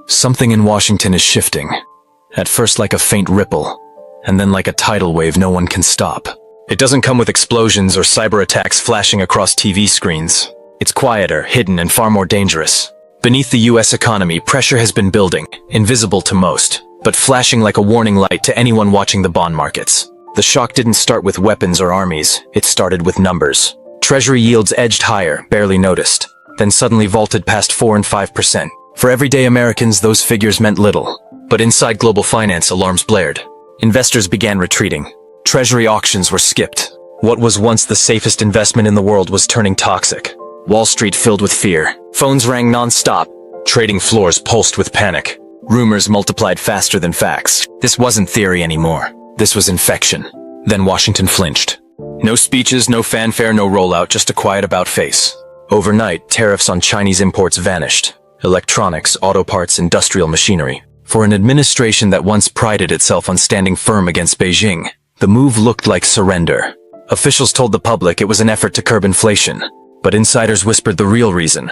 Something in Washington is shifting. At first like a faint ripple, and then like a tidal wave no one can stop. It doesn't come with explosions or cyber attacks flashing across TV screens. It's quieter, hidden, and far more dangerous. Beneath the US economy, pressure has been building, invisible to most, but flashing like a warning light to anyone watching the bond markets. The shock didn't start with weapons or armies, it started with numbers. Treasury yields edged higher, barely noticed, then suddenly vaulted past 4 and 5%. For everyday Americans, those figures meant little. But inside global finance, alarms blared. Investors began retreating. Treasury auctions were skipped. What was once the safest investment in the world was turning toxic. Wall Street filled with fear. Phones rang non-stop. Trading floors pulsed with panic. Rumors multiplied faster than facts. This wasn't theory anymore. This was infection. Then Washington flinched. No speeches, no fanfare, no rollout, just a quiet about-face. Overnight, tariffs on Chinese imports vanished. Electronics, auto parts, industrial machinery. For an administration that once prided itself on standing firm against Beijing, the move looked like surrender. Officials told the public it was an effort to curb inflation, but insiders whispered the real reason.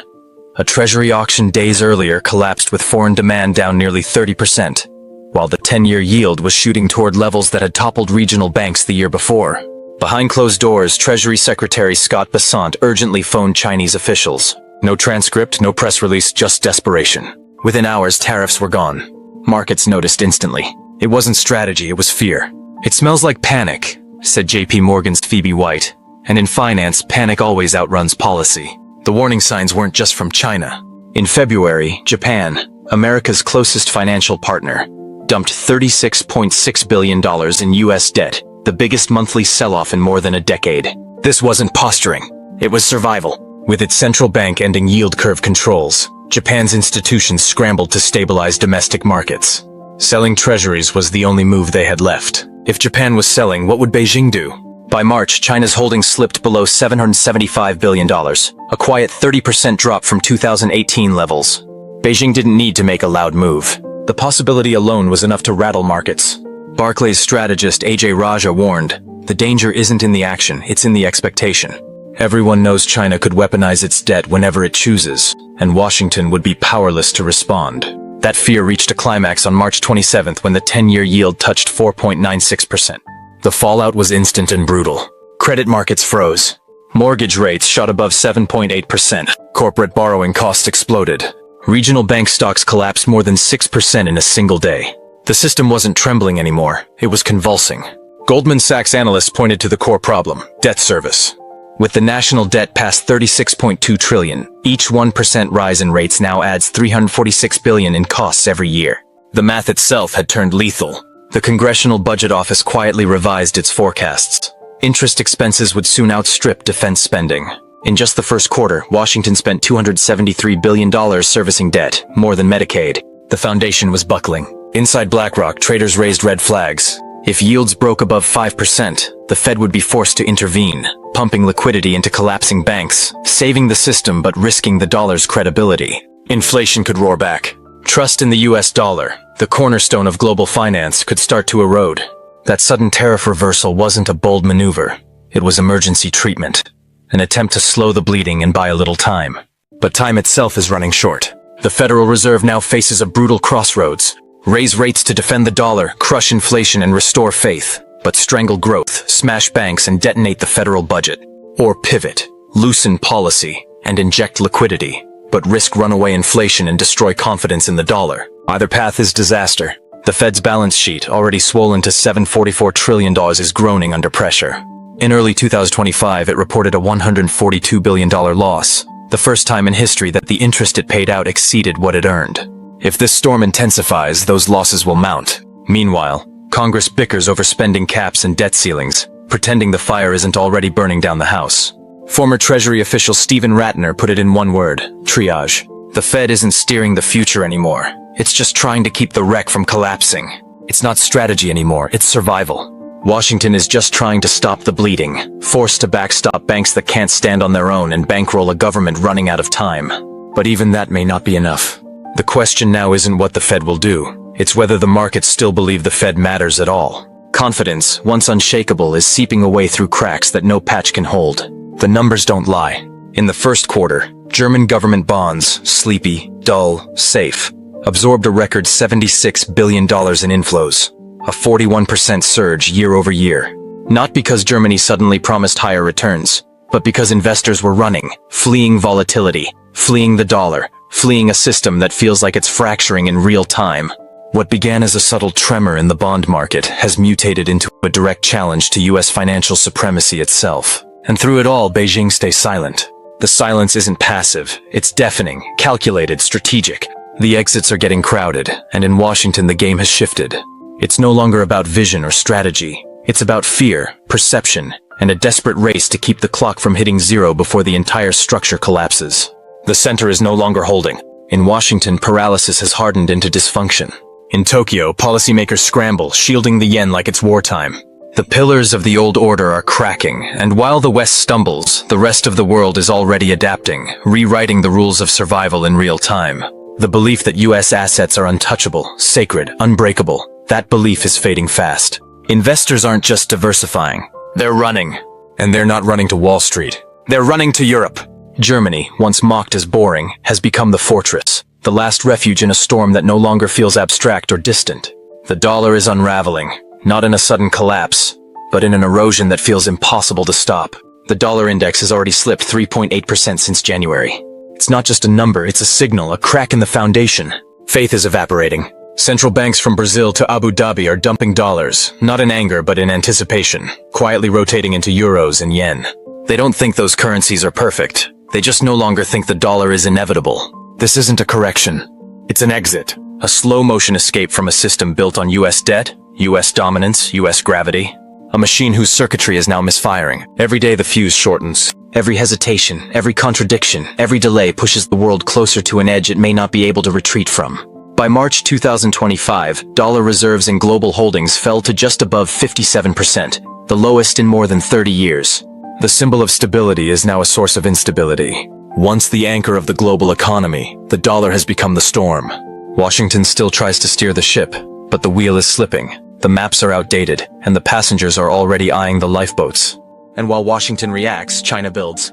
A treasury auction days earlier collapsed with foreign demand down nearly 30%, while the 10-year yield was shooting toward levels that had toppled regional banks the year before. Behind closed doors, Treasury Secretary Scott Bessent urgently phoned Chinese officials. No transcript, no press release, just desperation. Within hours, tariffs were gone. Markets noticed instantly. It wasn't strategy, it was fear. "It smells like panic," said JP Morgan's Phoebe White. And in finance, panic always outruns policy. The warning signs weren't just from China. In February, Japan, America's closest financial partner, dumped $36.6 billion in US debt, the biggest monthly sell-off in more than a decade. This wasn't posturing. It was survival. With its central bank ending yield curve controls, Japan's institutions scrambled to stabilize domestic markets. Selling treasuries was the only move they had left. If Japan was selling, what would Beijing do? By March, China's holdings slipped below $775 billion, a quiet 30% drop from 2018 levels. Beijing didn't need to make a loud move. The possibility alone was enough to rattle markets. Barclays strategist Ajay Raja warned, "The danger isn't in the action, it's in the expectation." Everyone knows China could weaponize its debt whenever it chooses, and Washington would be powerless to respond. That fear reached a climax on March 27th when the 10-year yield touched 4.96%. The fallout was instant and brutal. Credit markets froze. Mortgage rates shot above 7.8%. Corporate borrowing costs exploded. Regional bank stocks collapsed more than 6% in a single day. The system wasn't trembling anymore, it was convulsing. Goldman Sachs analysts pointed to the core problem: debt service. With the national debt past $36.2 trillion, each 1% rise in rates now adds $346 billion in costs every year. The math itself had turned lethal. The Congressional Budget Office quietly revised its forecasts. Interest expenses would soon outstrip defense spending. In just the first quarter, Washington spent $273 billion servicing debt, more than Medicaid. The foundation was buckling. Inside BlackRock, traders raised red flags. If yields broke above 5%, the Fed would be forced to intervene, pumping liquidity into collapsing banks, saving the system but risking the dollar's credibility. Inflation could roar back. Trust in the US dollar, the cornerstone of global finance, could start to erode. That sudden tariff reversal wasn't a bold maneuver. It was emergency treatment, an attempt to slow the bleeding and buy a little time. But time itself is running short. The Federal Reserve now faces a brutal crossroads. Raise rates to defend the dollar, crush inflation and restore faith, but strangle growth, smash banks and detonate the federal budget. Or pivot, loosen policy, and inject liquidity, but risk runaway inflation and destroy confidence in the dollar. Either path is disaster. The Fed's balance sheet, already swollen to $744 trillion, is groaning under pressure. In early 2025, it reported a $142 billion loss, the first time in history that the interest it paid out exceeded what it earned. If this storm intensifies, those losses will mount. Meanwhile, Congress bickers over spending caps and debt ceilings, pretending the fire isn't already burning down the house. Former Treasury official Stephen Ratner put it in one word: triage. The Fed isn't steering the future anymore. It's just trying to keep the wreck from collapsing. It's not strategy anymore, it's survival. Washington is just trying to stop the bleeding, forced to backstop banks that can't stand on their own and bankroll a government running out of time. But even that may not be enough. The question now isn't what the Fed will do, it's whether the markets still believe the Fed matters at all. Confidence, once unshakable, is seeping away through cracks that no patch can hold. The numbers don't lie. In the first quarter, German government bonds, sleepy, dull, safe, absorbed a record $76 billion in inflows, a 41% surge year over year. Not because Germany suddenly promised higher returns, but because investors were running, fleeing volatility, fleeing the dollar, fleeing a system that feels like it's fracturing in real time. What began as a subtle tremor in the bond market has mutated into a direct challenge to US financial supremacy itself. And through it all, Beijing stays silent. The silence isn't passive, it's deafening, calculated, strategic. The exits are getting crowded, and in Washington the game has shifted. It's no longer about vision or strategy. It's about fear, perception, and a desperate race to keep the clock from hitting zero before the entire structure collapses. The center is no longer holding. In Washington, paralysis has hardened into dysfunction. In Tokyo, policymakers scramble, shielding the yen like it's wartime. The pillars of the old order are cracking, and while the West stumbles, the rest of the world is already adapting, rewriting the rules of survival in real time. The belief that US assets are untouchable, sacred, unbreakable, that belief is fading fast. Investors aren't just diversifying. They're running. And they're not running to Wall Street. They're running to Europe. Germany, once mocked as boring, has become the fortress, the last refuge in a storm that no longer feels abstract or distant. The dollar is unraveling, not in a sudden collapse, but in an erosion that feels impossible to stop. The dollar index has already slipped 3.8% since January. It's not just a number, it's a signal, a crack in the foundation. Faith is evaporating. Central banks from Brazil to Abu Dhabi are dumping dollars, not in anger but in anticipation, quietly rotating into euros and yen. They don't think those currencies are perfect. They just no longer think the dollar is inevitable. This isn't a correction. It's an exit, a slow-motion escape from a system built on US debt, US dominance, US gravity. A machine whose circuitry is now misfiring. Every day the fuse shortens. Every hesitation, every contradiction, every delay pushes the world closer to an edge it may not be able to retreat from. By March 2025, dollar reserves in global holdings fell to just above 57%, the lowest in more than 30 years. The symbol of stability is now a source of instability. Once the anchor of the global economy, the dollar has become the storm. Washington still tries to steer the ship, but the wheel is slipping. The maps are outdated, and the passengers are already eyeing the lifeboats. And while Washington reacts, China builds.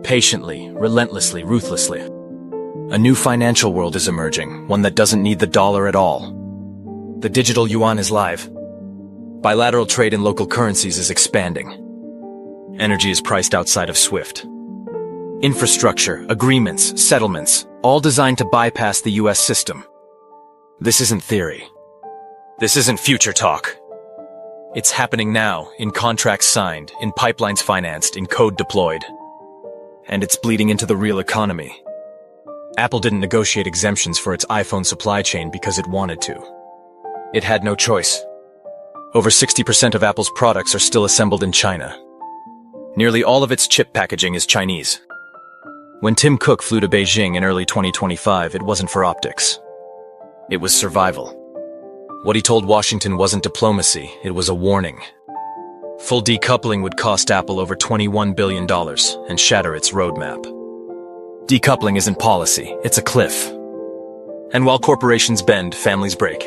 Patiently, relentlessly, ruthlessly. A new financial world is emerging, one that doesn't need the dollar at all. The digital yuan is live. Bilateral trade in local currencies is expanding. Energy is priced outside of SWIFT. Infrastructure, agreements, settlements, all designed to bypass the US system. This isn't theory. This isn't future talk. It's happening now, in contracts signed, in pipelines financed, in code deployed. And it's bleeding into the real economy. Apple didn't negotiate exemptions for its iPhone supply chain because it wanted to. It had no choice. Over 60% of Apple's products are still assembled in China. Nearly all of its chip packaging is Chinese. When Tim Cook flew to Beijing in early 2025, it wasn't for optics. It was survival. What he told Washington wasn't diplomacy, it was a warning. Full decoupling would cost Apple over $21 billion and shatter its roadmap. Decoupling isn't policy, it's a cliff. And while corporations bend, families break.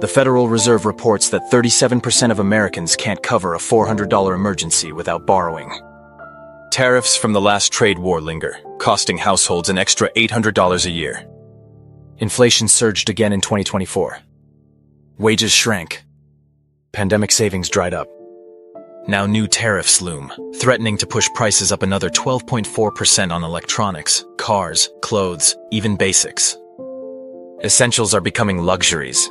The Federal Reserve reports that 37% of Americans can't cover a $400 emergency without borrowing. Tariffs from the last trade war linger, costing households an extra $800 a year. Inflation surged again in 2024. Wages shrank. Pandemic savings dried up. Now new tariffs loom, threatening to push prices up another 12.4% on electronics, cars, clothes, even basics. Essentials are becoming luxuries.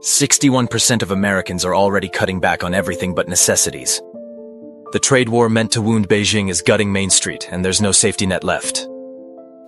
61% of Americans are already cutting back on everything but necessities. The trade war meant to wound Beijing is gutting Main Street, and there's no safety net left.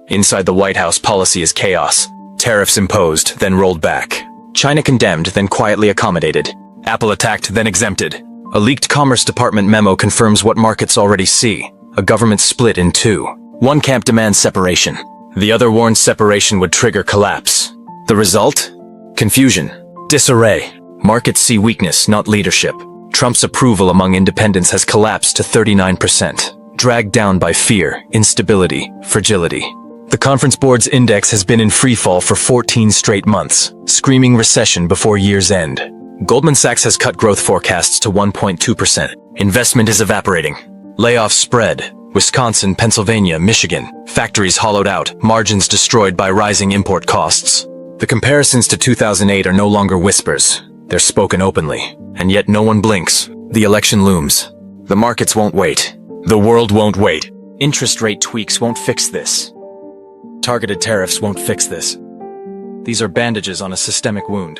Inside the White House, policy is chaos. Tariffs imposed, then rolled back. China condemned, then quietly accommodated. Apple attacked, then exempted. A leaked Commerce Department memo confirms what markets already see. A government split in two. One camp demands separation. The other warns separation would trigger collapse. The result? Confusion. Disarray. Markets see weakness, not leadership. Trump's approval among independents has collapsed to 39%, dragged down by fear, instability, fragility. The Conference Board's index has been in freefall for 14 straight months, screaming recession before year's end. Goldman Sachs has cut growth forecasts to 1.2%. Investment is evaporating. Layoffs spread. Wisconsin, Pennsylvania, Michigan, factories hollowed out, margins destroyed by rising import costs. The comparisons to 2008 are no longer whispers. They're spoken openly. And yet no one blinks. The election looms. The markets won't wait. The world won't wait. Interest rate tweaks won't fix this. Targeted tariffs won't fix this. These are bandages on a systemic wound.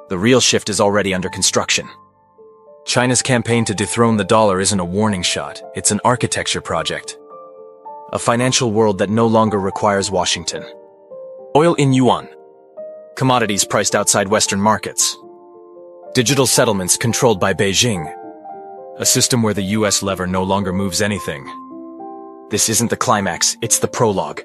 The real shift is already under construction. China's campaign to dethrone the dollar isn't a warning shot, it's an architecture project. A financial world that no longer requires Washington. Oil in yuan. Commodities priced outside Western markets. Digital settlements controlled by Beijing. A system where the US lever no longer moves anything. This isn't the climax, it's the prologue.